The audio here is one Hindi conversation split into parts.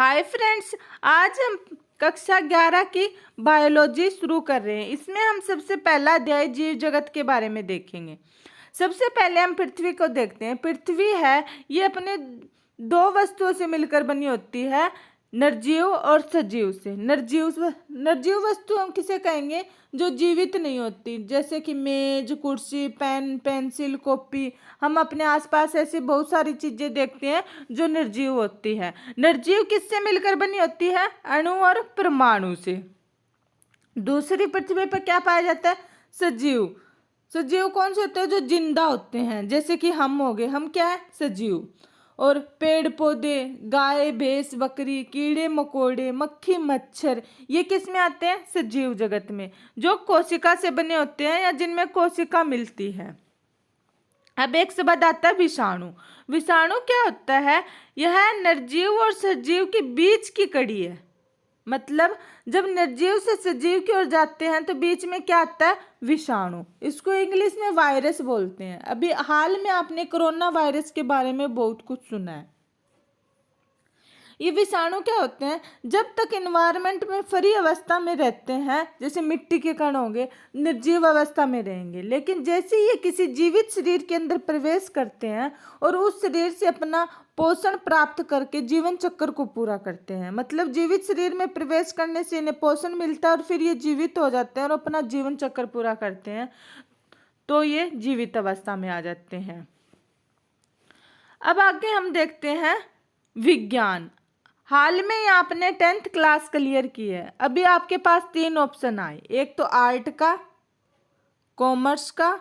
Hi friends. आज हम कक्षा 11 की बायोलॉजी शुरू कर रहे हैं। इसमें हम सबसे पहला अध्याय जीव जगत के बारे में देखेंगे। सबसे पहले हम पृथ्वी को देखते हैं। पृथ्वी है, ये अपने दो वस्तुओं से मिलकर बनी होती है, निर्जीव और सजीव से। निर्जीव वस्तुओं किसे कहेंगे? जो जीवित नहीं होती, जैसे कि मेज, कुर्सी, पेन, पेंसिल, कॉपी। हम अपने आसपास ऐसी बहुत सारी चीजें देखते हैं जो निर्जीव होती है। निर्जीव किससे मिलकर बनी होती है? अणु और परमाणु से। दूसरी पृथ्वी पर क्या पाया जाता है? सजीव। सजीव कौन से होते हैं? जो जिंदा होते हैं, जैसे कि हम हो गए। हम क्या है? सजीव। और पेड़ पौधे, गाय, भैंस, बकरी, कीड़े मकोड़े, मक्खी, मच्छर, ये किस में आते हैं? सजीव जगत में, जो कोशिका से बने होते हैं या जिनमें कोशिका मिलती है। अब एक शब्द आता है विषाणु। विषाणु क्या होता है? यह निर्जीव और सजीव के बीच की कड़ी है। मतलब जब निर्जीव से सजीव की ओर जाते हैं तो बीच में क्या आता है? विषाणु। इसको इंग्लिश में वायरस बोलते हैं। अभी हाल में आपने कोरोना वायरस के बारे में बहुत कुछ सुना है। ये विषाणु क्या होते हैं? जब तक इन्वायरमेंट में फ्री अवस्था में रहते हैं, जैसे मिट्टी के कण होंगे, निर्जीव अवस्था में रहेंगे। लेकिन जैसे ये किसी जीवित शरीर के अंदर प्रवेश करते हैं और उस शरीर से अपना पोषण प्राप्त करके जीवन चक्र को पूरा करते हैं। मतलब जीवित शरीर में प्रवेश करने से इन्हें पोषण मिलता है और फिर ये जीवित हो जाते हैं और अपना जीवन चक्र पूरा करते हैं, तो ये जीवित अवस्था में आ जाते हैं। अब आगे हम देखते हैं विज्ञान। हाल में ही आपने 10th क्लास क्लियर की है। अभी आपके पास 3 ऑप्शन आए, एक तो आर्ट का, कॉमर्स का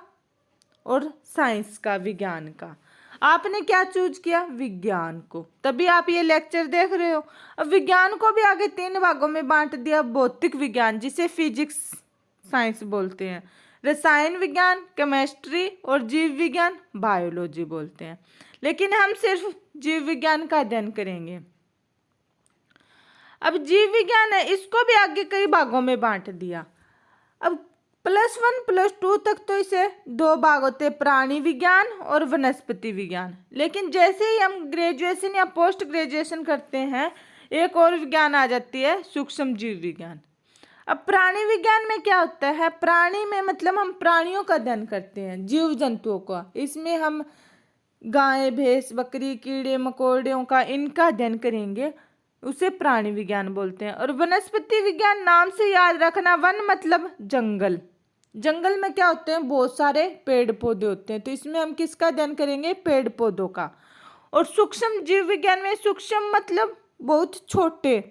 और साइंस का, विज्ञान का। आपने क्या चूज किया? विज्ञान को, तभी आप ये लेक्चर देख रहे हो। अब विज्ञान को भी आगे 3 भागों में बांट दिया। भौतिक विज्ञान, जिसे फिजिक्स साइंस बोलते हैं, रसायन विज्ञान, केमिस्ट्री, और जीव विज्ञान बायोलॉजी बोलते हैं। लेकिन हम सिर्फ जीव विज्ञान का अध्ययन करेंगे। अब जीव विज्ञान है, इसको भी आगे कई भागों में बांट दिया। अब +1 +2 तक तो इसे 2 भाग होते हैं, प्राणी विज्ञान और वनस्पति विज्ञान। लेकिन जैसे ही हम ग्रेजुएशन या पोस्ट ग्रेजुएशन करते हैं, एक और विज्ञान आ जाती है, सूक्ष्म जीव विज्ञान। अब प्राणी विज्ञान में क्या होता है? प्राणी में मतलब हम प्राणियों का अध्ययन करते हैं, जीव जंतुओं का। इसमें हम गाय, भैंस, बकरी, कीड़े मकोड़ों का, इनका अध्ययन करेंगे, उसे प्राणी विज्ञान बोलते हैं। और वनस्पति विज्ञान, नाम से याद रखना, वन मतलब जंगल। जंगल में क्या होते हैं? बहुत सारे पेड़ पौधे होते हैं, तो इसमें हम किसका अध्ययन करेंगे? पेड़ पौधों का। और सूक्ष्म जीव विज्ञान में सूक्ष्म मतलब बहुत छोटे,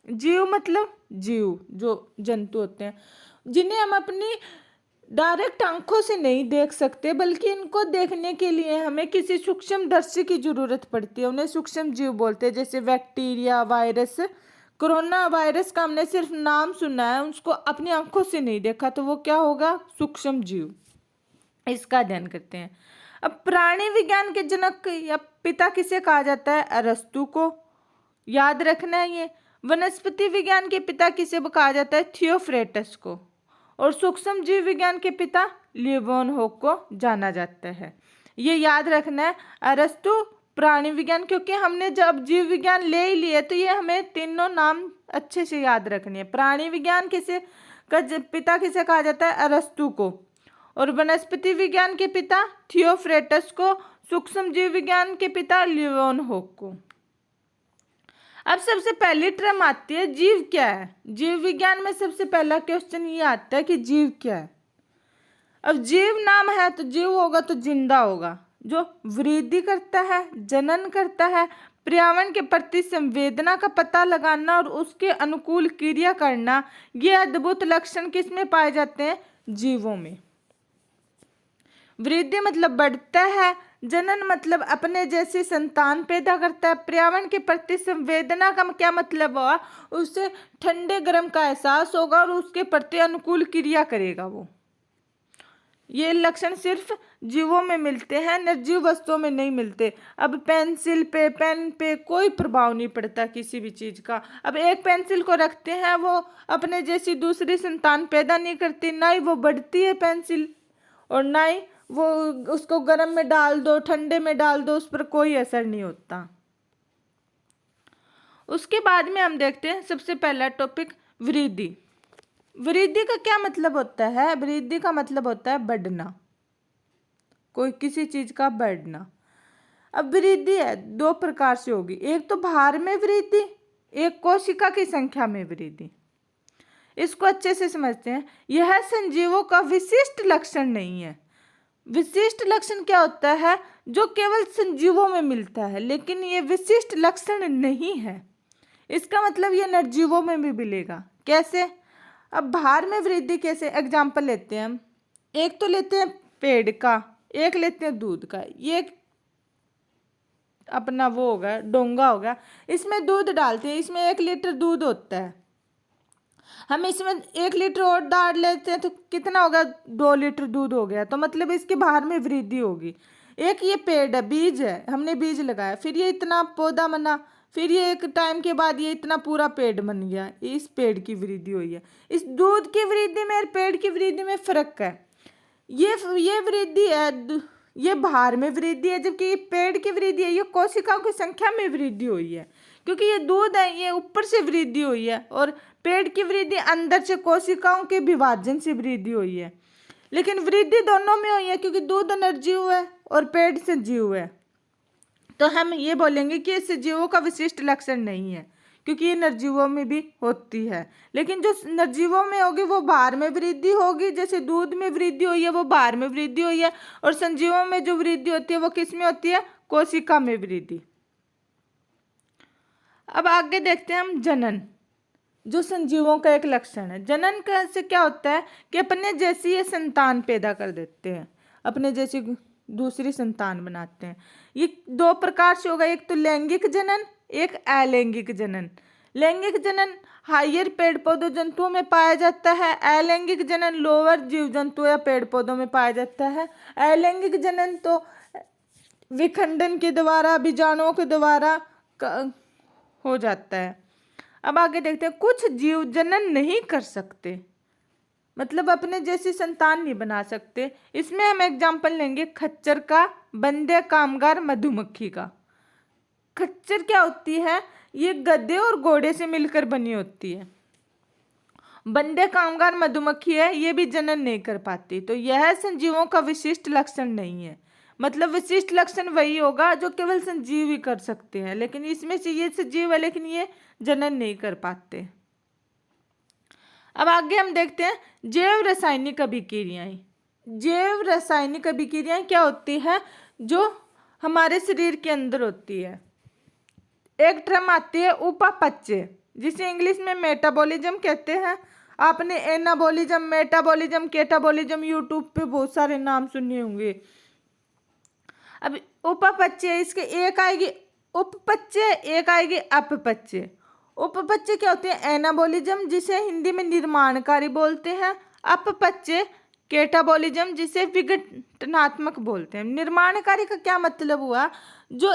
जीव मतलब जीव, जो जंतु होते हैं जिन्हें हम अपनी डायरेक्ट आंखों से नहीं देख सकते, बल्कि इनको देखने के लिए हमें किसी सूक्ष्मदर्शी की जरूरत पड़ती है। उन्हें सूक्ष्म जीव बोलते हैं। जैसे बैक्टीरिया, वायरस, कोरोना वायरस का हमने सिर्फ नाम सुना है, उसको अपनी आंखों से नहीं देखा, तो वो क्या होगा? सूक्ष्म जीव। इसका अध्ययन करते हैं। अब प्राणी विज्ञान के जनक या पिता किसे कहा जाता है? अरस्तु को, याद रखना है ये। वनस्पति विज्ञान के पिता किसे कहा जाता है? थियोफ्रेटस को। और सूक्ष्म जीव विज्ञान के पिता लियोनहोफ को जाना जाता है। ये याद रखना है, अरस्तु, प्राणी विज्ञान, क्योंकि हमने जब जीव विज्ञान ले ही लिए तो ये हमें तीनों नाम अच्छे से याद रखने हैं। प्राणी विज्ञान किसे का पिता किसे कहा जाता है? अरस्तु को। और वनस्पति विज्ञान के पिता थियोफ्रेटस को, सूक्ष्म जीव विज्ञान के पिता लियोनहोफ को। अब सबसे पहली टर्म आती है जीव क्या है। जीव विज्ञान में सबसे पहला क्वेश्चन ये आता है कि जीव क्या है। अब जीव नाम है तो जीव होगा तो जिंदा होगा, जो वृद्धि करता है, जनन करता है, पर्यावरण के प्रति संवेदना का पता लगाना और उसके अनुकूल क्रिया करना, ये अद्भुत लक्षण किसमें पाए जाते हैं? जीवों में। वृद्धि मतलब बढ़ता है, जनन मतलब अपने जैसी संतान पैदा करता है, पर्यावरण के प्रति संवेदना का क्या मतलब हुआ? उसे ठंडे गर्म का एहसास होगा और उसके प्रति अनुकूल क्रिया करेगा वो। ये लक्षण सिर्फ जीवों में मिलते हैं, निर्जीव वस्तुओं में नहीं मिलते। अब पेंसिल पे, पेन पे कोई प्रभाव नहीं पड़ता किसी भी चीज का। अब एक पेंसिल को रखते हैं, वो अपने जैसी दूसरी संतान पैदा नहीं करती, ना ही वो बढ़ती है पेंसिल, और ना ही वो उसको गर्म में डाल दो, ठंडे में डाल दो, उस पर कोई असर नहीं होता। उसके बाद में हम देखते हैं सबसे पहला टॉपिक वृद्धि। वृद्धि का क्या मतलब होता है? वृद्धि का मतलब होता है बढ़ना, कोई किसी चीज का बढ़ना। अब वृद्धि है दो प्रकार से होगी, एक तो भार में वृद्धि, एक कोशिका की संख्या में वृद्धि। इसको अच्छे से समझते हैं। यह संजीवों का विशिष्ट लक्षण नहीं है। विशिष्ट लक्षण क्या होता है? जो केवल संजीवों में मिलता है, लेकिन ये विशिष्ट लक्षण नहीं है। इसका मतलब ये निर्जीवों में भी मिलेगा। कैसे? अब भार में वृद्धि कैसे? एग्जाम्पल लेते हैं हम। एक तो लेते हैं पेड़ का, एक लेते हैं दूध का। ये अपना वो होगा, डोंगा होगा, इसमें दूध डालते हैं, इसमें 1 लीटर दूध होता है। हम इसमें 1 लीटर और डाल लेते हैं तो कितना होगा? 2 लीटर दूध हो गया। तो मतलब इसके भार में वृद्धि होगी। एक ये पेड़ है, बीज है, हमने बीज लगाया, फिर ये इतना पौधा बना, फिर ये एक टाइम के बाद ये इतना पूरा पेड़ बन गया। इस पेड़ की वृद्धि हुई है। इस दूध की वृद्धि में और पेड़ की वृद्धि में फर्क है। ये वृद्धि है, ये भार में वृद्धि है, जबकि ये पेड़ की वृद्धि है, ये कोशिकाओं की संख्या में वृद्धि हुई है। क्योंकि ये दूध है, ये ऊपर से वृद्धि हुई है, और पेड़ की वृद्धि अंदर से कोशिकाओं के विभाजन से वृद्धि हुई है। लेकिन वृद्धि दोनों में हुई है, क्योंकि दूध निर्जीव है और पेड़ सजीव है। तो हम ये बोलेंगे कि ये सजीवों का विशिष्ट लक्षण नहीं है, क्योंकि ये निर्जीवों में भी होती है। लेकिन जो निर्जीवों में होगी वो भार में वृद्धि होगी। जैसे दूध में वृद्धि हुई है वो भार में वृद्धि हुई है, और संजीवों में जो वृद्धि होती है वो किस में होती है? कोशिका में वृद्धि। अब आगे देखते हैं हम जनन, जो संजीवों का एक लक्षण है। जनन का से क्या होता है कि अपने जैसी ये संतान पैदा कर देते हैं, अपने जैसी दूसरी संतान बनाते हैं। ये 2 प्रकार से होगा, एक तो लैंगिक जनन, एक अलैंगिक जनन। लैंगिक जनन हायर पेड़ पौधों जंतुओं में पाया जाता है, अलैंगिक जनन लोअर जीव जंतु या पेड़ पौधों में पाया जाता है। अलैंगिक जनन तो विखंडन के द्वारा, बीजाणुओं के द्वारा हो जाता है। अब आगे देखते हैं, कुछ जीव जनन नहीं कर सकते, मतलब अपने जैसी संतान नहीं बना सकते। इसमें हम एग्जाम्पल लेंगे खच्चर का, बंदे कामगार मधुमक्खी का। खच्चर क्या होती है? ये गधे और घोड़े से मिलकर बनी होती है। बंदे कामगार मधुमक्खी है, ये भी जनन नहीं कर पाती। तो यह संजीवों का विशिष्ट लक्षण नहीं है। मतलब विशिष्ट लक्षण वही होगा जो केवल संजीव ही कर सकते हैं, लेकिन इसमें से ये सजीव है लेकिन ये जनन नहीं कर पाते। अब आगे हम देखते हैं जैव रासायनिक अभिक्रियाएं। जैव रासायनिक अभिक्रियाएं क्या होती है? जो हमारे शरीर के अंदर होती है। एक टर्म आती है उपापचय, जिसे इंग्लिश में मेटाबॉलिज्म कहते हैं। आपने एनाबॉलिज्म, मेटाबॉलिज्म, केटाबॉलिज्म यूट्यूब पे बहुत सारे नाम सुने होंगे। अब उपापचय, इसके एक आएगी उपपचय, एक आएगी अपपचय। उपपचय क्या होते हैं? एनाबॉलिज्म, जिसे हिंदी में निर्माणकारी बोलते हैं। अपपचय केटाबॉलिज्म, जिसे विघटनात्मक बोलते हैं। निर्माणकारी का क्या मतलब हुआ? जो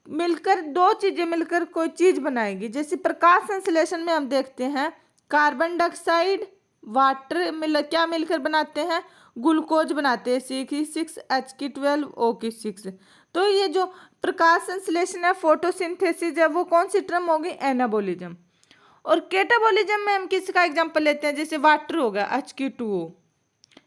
मिलकर 2 चीजें मिलकर कोई चीज बनाएगी। जैसे प्रकाश संश्लेषण में हम देखते हैं कार्बन डाइऑक्साइड वाटर क्या मिलकर बनाते हैं? ग्लूकोज बनाते हैं, CH6H12O6। तो ये जो प्रकाश संश्लेषण है, फोटोसिंथेसिस है, वो कौन सी टर्म होगी? एनाबॉलिज्म। और केटाबॉलिज्म में हम किसका एग्जांपल लेते हैं? जैसे वाटर होगा H2O,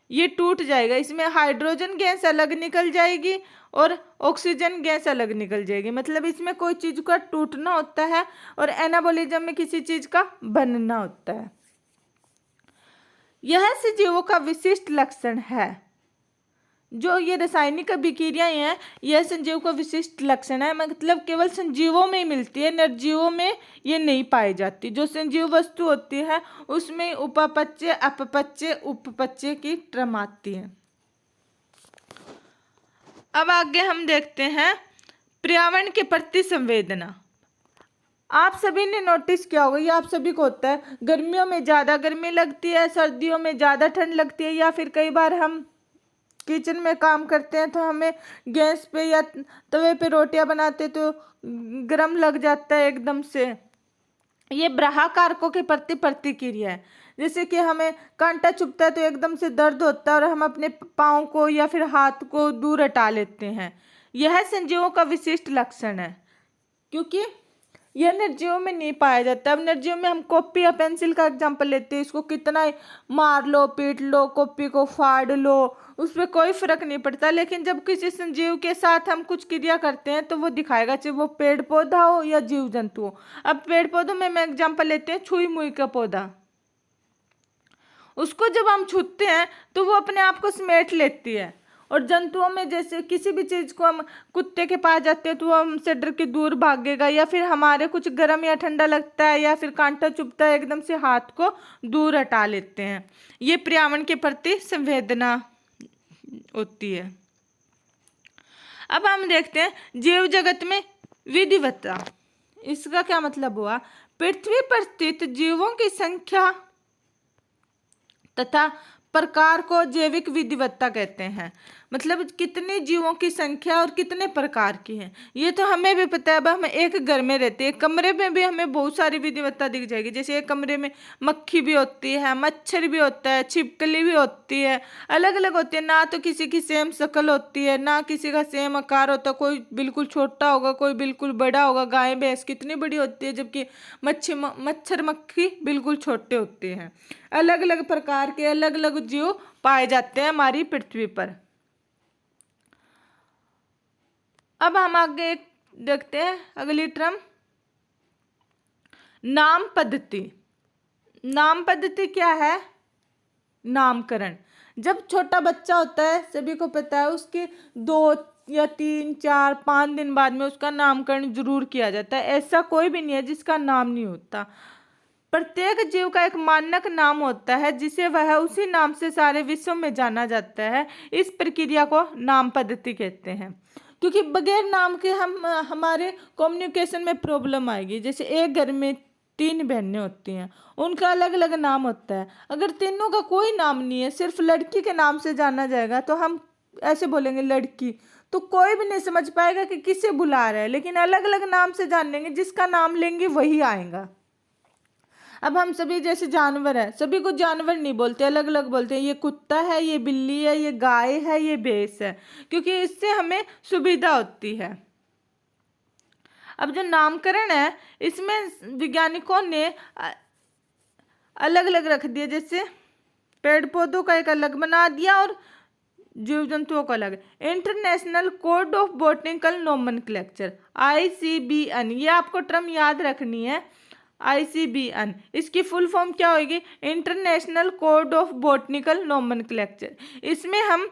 ये टूट जाएगा, इसमें हाइड्रोजन गैस अलग निकल जाएगी और ऑक्सीजन गैस अलग निकल जाएगी। मतलब इसमें कोई चीज का टूटना होता है और एनाबॉलिज्म में किसी चीज का बनना होता है। यह सजीवों का विशिष्ट लक्षण है। जो ये रासायनिक अभिक्रियाएं हैं, यह संजीव का विशिष्ट लक्षण है। मतलब केवल संजीवों में ही मिलती है, निर्जीवों में ये नहीं पाई जाती। जो संजीव वस्तु होती है उसमें उपापचय, अपपचय, उपपचय की टर्म आती है। अब आगे हम देखते हैं पर्यावरण के प्रति संवेदना। आप सभी ने नोटिस किया होगा, ये आप सभी को होता है, गर्मियों में ज़्यादा गर्मी लगती है, सर्दियों में ज़्यादा ठंड लगती है, या फिर कई बार हम किचन में काम करते हैं तो हमें गैस पे या तवे पे रोटियां बनाते तो गर्म लग जाता है एकदम से। ये ब्राहा कारकों के प्रति प्रतिक्रिया है। जैसे कि हमें कांटा चुभता है तो एकदम से दर्द होता है और हम अपने पाँव को या फिर हाथ को दूर हटा लेते हैं। यह संजीवों का विशिष्ट लक्षण है, क्योंकि यह निर्जीवों में नहीं पाया जाता। अब निर्जीव में हम कॉपी या पेंसिल का एग्जाम्पल लेते हैं, इसको कितना मार लो, पीट लो, कॉपी को फाड़ लो, उस पर कोई फर्क नहीं पड़ता। लेकिन जब किसी संजीव के साथ हम कुछ क्रिया करते हैं तो वो दिखाएगा, चाहे वो पेड़ पौधा हो या जीव जंतु हो। अब पेड़ पौधों में मैं एग्जाम्पल लेते हैं, छुई मुई का पौधा, उसको जब हम छूते हैं तो वो अपने आप को समेट लेती है। और जंतुओं में जैसे किसी भी चीज को हम कुत्ते के पास जाते हैं तो वो हमसे डर के दूर भागेगा, या फिर हमारे कुछ गर्म या ठंडा लगता है या फिर कांटा चुभता है, एकदम से हाथ को दूर हटा लेते हैं। ये पर्यावरण के प्रति संवेदना होती है। अब हम देखते हैं जीव जगत में विविधता। इसका क्या मतलब हुआ? पृथ्वी पर स्थित जीवों की संख्या तथा प्रकार को जैविक विविधता कहते हैं। मतलब कितने जीवों की संख्या और कितने प्रकार की है, ये तो हमें भी पता है। अब हम एक घर में रहते हैं, कमरे में भी हमें बहुत सारी विविधता दिख जाएगी। जैसे एक कमरे में मक्खी भी होती है, मच्छर भी होता है, छिपकली भी होती है, अलग अलग होती है। ना तो किसी की सेम शक्ल होती है, ना किसी का सेम आकार होता है। कोई बिल्कुल छोटा होगा, कोई बिल्कुल बड़ा होगा। गाय भैंस कितनी बड़ी होती है, जबकि मच्छर मक्खी बिल्कुल छोटे होते हैं। अलग अलग प्रकार के अलग अलग जीव पाए जाते हैं हमारी पृथ्वी पर। अब हम आगे देखते हैं अगली टर्म, नाम पद्धति। नाम पद्धति क्या है? नामकरण। जब छोटा बच्चा होता है, सभी को पता है, उसके 2 या 3, 4, 5 दिन बाद में उसका नामकरण जरूर किया जाता है। ऐसा कोई भी नहीं है जिसका नाम नहीं होता। प्रत्येक जीव का एक मानक नाम होता है जिसे वह उसी नाम से सारे विश्व में जाना जाता है। इस प्रक्रिया को नाम पद्धति कहते हैं। क्योंकि बगैर नाम के हम हमारे कम्युनिकेशन में प्रॉब्लम आएगी। जैसे एक घर में 3 बहनें होती हैं, उनका अलग अलग नाम होता है। अगर तीनों का कोई नाम नहीं है, सिर्फ लड़की के नाम से जाना जाएगा, तो हम ऐसे बोलेंगे लड़की, तो कोई भी नहीं समझ पाएगा कि किसे बुला रहा है। लेकिन अलग अलग नाम से जान लेंगे, जिसका नाम लेंगे वही आएगा। अब हम सभी जैसे जानवर है, सभी को जानवर नहीं बोलते, अलग अलग बोलते हैं। ये कुत्ता है, ये बिल्ली है, ये गाय है, ये भैंस है, क्योंकि इससे हमें सुविधा होती है। अब जो नामकरण है, इसमें वैज्ञानिकों ने अलग अलग रख दिया। जैसे पेड़ पौधों का एक अलग बना दिया और जीव जंतुओं का अलग। International code of botanical nomenclature, ICBN, ये आपको टर्म याद रखनी है। ICBN, इसकी फुल फॉर्म क्या होगी? International code of botanical nomenclature. इसमें हम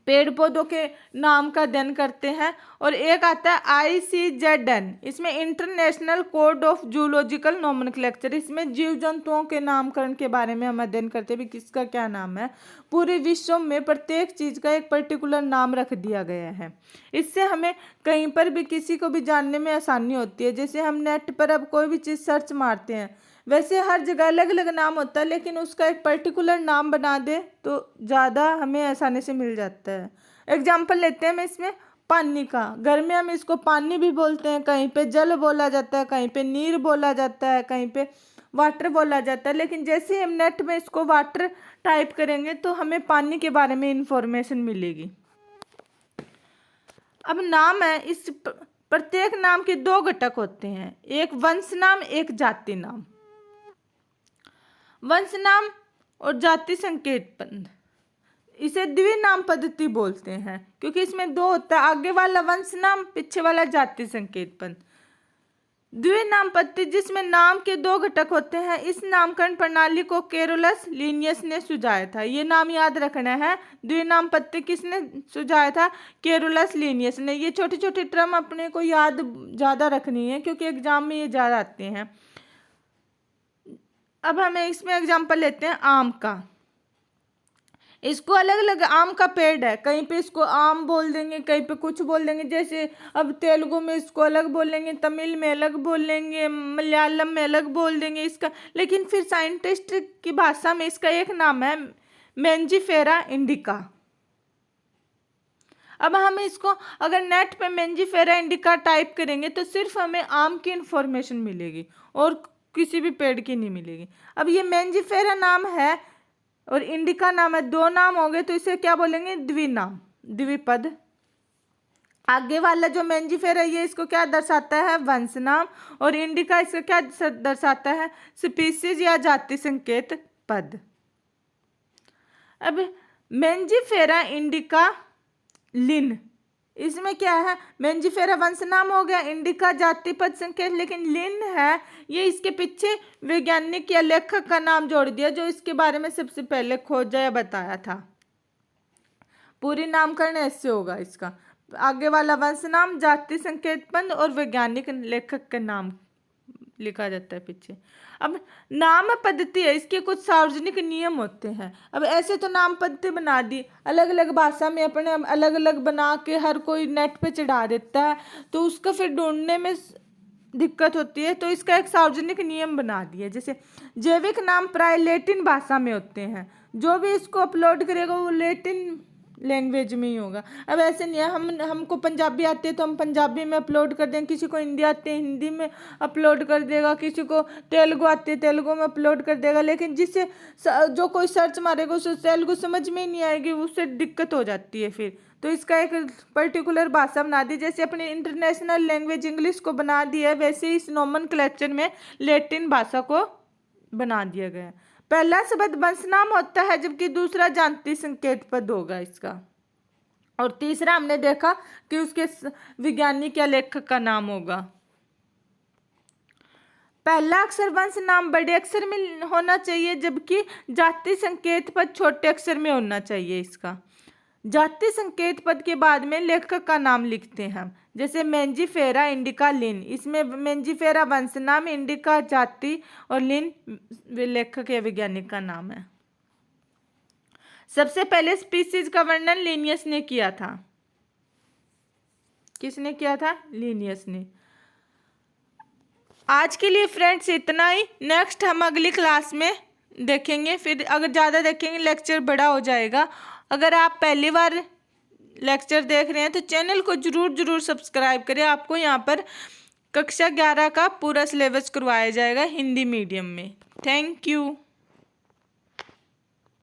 पेड़ पौधों के नाम का अध्ययन करते हैं। और एक आता है ICZN, इसमें international code of zoological nomenclature. इसमें जीव जंतुओं के नामकरण के बारे में हम अध्ययन करते हैं भी किसका क्या नाम है। पूरे विश्व में प्रत्येक चीज का एक पर्टिकुलर नाम रख दिया गया है। इससे हमें कहीं पर भी किसी को भी जानने में आसानी होती है। जैसे हम नेट पर अब कोई भी चीज़ सर्च मारते हैं, वैसे हर जगह अलग अलग नाम होता है, लेकिन उसका एक पर्टिकुलर नाम बना दे तो ज़्यादा हमें आसानी से मिल जाता है। एग्जाम्पल लेते हैं मैं इसमें पानी का। घर में हम इसको पानी भी बोलते हैं, कहीं पे जल बोला जाता है, कहीं पे नीर बोला जाता है, कहीं पे वाटर बोला जाता है। लेकिन जैसे ही हम नेट में इसको वाटर टाइप करेंगे तो हमें पानी के बारे में इंफॉर्मेशन मिलेगी। अब नाम है, इस प्रत्येक नाम के 2 घटक होते हैं, एक वंश नाम, एक जाति नाम। वंश नाम और जाति संकेत बंध, इसे द्विनाम पद्धति बोलते हैं, क्योंकि इसमें 2 होता है, आगे वाला वंश नाम, पीछे वाला जाति संकेत बंध। द्विनाम पद्धति जिसमें नाम के 2 घटक होते हैं, इस नामकरण प्रणाली को कैरोलस लिनियस ने सुझाया था। ये नाम याद रखना है। द्विनाम पद्धति किसने सुझाया था? कैरोलस लिनियस ने। ये छोटी छोटी टर्म अपने को याद ज़्यादा रखनी है, क्योंकि एग्जाम में ये ज़्यादा आते हैं। अब हमें इसमें एग्जाम्पल लेते हैं आम का। इसको अलग अलग, आम का पेड़ है, कहीं पे इसको आम बोल देंगे, कहीं पे कुछ बोल देंगे। जैसे अब तेलुगु में इसको अलग बोलेंगे, तमिल में अलग बोलेंगे, मलयालम में अलग बोल देंगे इसका। लेकिन फिर साइंटिस्ट की भाषा में इसका एक नाम है मेंजिफेरा इंडिका। अब हम इसको अगर नेट पे मेंजिफेरा इंडिका टाइप करेंगे तो सिर्फ हमें आम की इंफॉर्मेशन मिलेगी और किसी भी पेड़ की नहीं मिलेगी। अब ये मेंजिफेरा नाम है और इंडिका नाम है, 2 नाम हो गए, तो इसे क्या बोलेंगे? द्विनाम, द्विपद। आगे वाला जो मेंजिफेरा ये इसको क्या दर्शाता है, वंश नाम, और इंडिका इसको क्या दर्शाता है, स्पीसीज या जाति संकेत पद। अब मेंजिफेरा इंडिका लिन, इसमें क्या है, मेंजिफेरा वंश नाम हो गया, इंडिका जाति पद संकेत, लेकिन लिन है ये इसके पीछे वैज्ञानिक या लेखक का नाम जोड़ दिया जो इसके बारे में सबसे पहले खोजा या बताया था। पूरी नामकरण ऐसे होगा इसका, आगे वाला वंश नाम, जाति संकेत पद और वैज्ञानिक लेखक का नाम लिखा जाता है पीछे। अब नाम पद्धति है, इसके कुछ सार्वजनिक नियम होते हैं। अब ऐसे तो नाम पद्धति बना दी, अलग अलग भाषा में अपने अलग अलग बना के हर कोई नेट पे चढ़ा देता है, तो उसका फिर ढूंढने में दिक्कत होती है। तो इसका एक सार्वजनिक नियम बना दिया, जैसे जैविक नाम प्राय लैटिन भाषा में होते हैं, जो भी इसको अपलोड करेगा वो लैटिन लैंग्वेज में ही होगा। अब ऐसे नहीं है, हमको पंजाबी आती है तो हम पंजाबी में अपलोड कर देंगे, किसी को हिंदी आती है हिंदी में अपलोड कर देगा, किसी को तेलुगु आती है तेलुगु में अपलोड कर देगा, लेकिन जिससे जो कोई सर्च मारेगा उसे तेलुगु समझ में ही नहीं आएगी, उससे दिक्कत हो जाती है फिर। तो इसका एक पर्टिकुलर भाषा बना दी, जैसे अपनी इंटरनेशनल लैंग्वेज इंग्लिश को बना दिया है, वैसे ही इस नोमेनक्लेचर में लैटिन भाषा को बना दिया गया है। पहला शब्द वंश नाम होता है, जबकि दूसरा जाति संकेत पद होगा इसका, और तीसरा हमने देखा कि उसके वैज्ञानिक या लेखक का नाम होगा। पहला अक्षर वंश नाम बड़े अक्षर में होना चाहिए, जबकि जाति संकेत पद छोटे अक्षर में होना चाहिए इसका। जाति संकेत पद के बाद में लेखक का नाम लिखते हैं हम, जैसे मेंजिफेरा इंडिका लिन, इसमें मेंजिफेरा वंश नाम, इंडिका जाति और लिन लेखक या वैज्ञानिक का नाम है। सबसे पहले स्पीसीज का वर्णन लिनियस ने किया था। किसने किया था? लिनियस ने। आज के लिए फ्रेंड्स इतना ही, नेक्स्ट हम अगली क्लास में देखेंगे, फिर अगर ज़्यादा देखेंगे लेक्चर बड़ा हो जाएगा। अगर आप पहली बार लेक्चर देख रहे हैं तो चैनल को ज़रूर सब्सक्राइब करें। आपको यहाँ पर कक्षा 11 का पूरा सिलेबस करवाया जाएगा हिंदी मीडियम में। Thank you.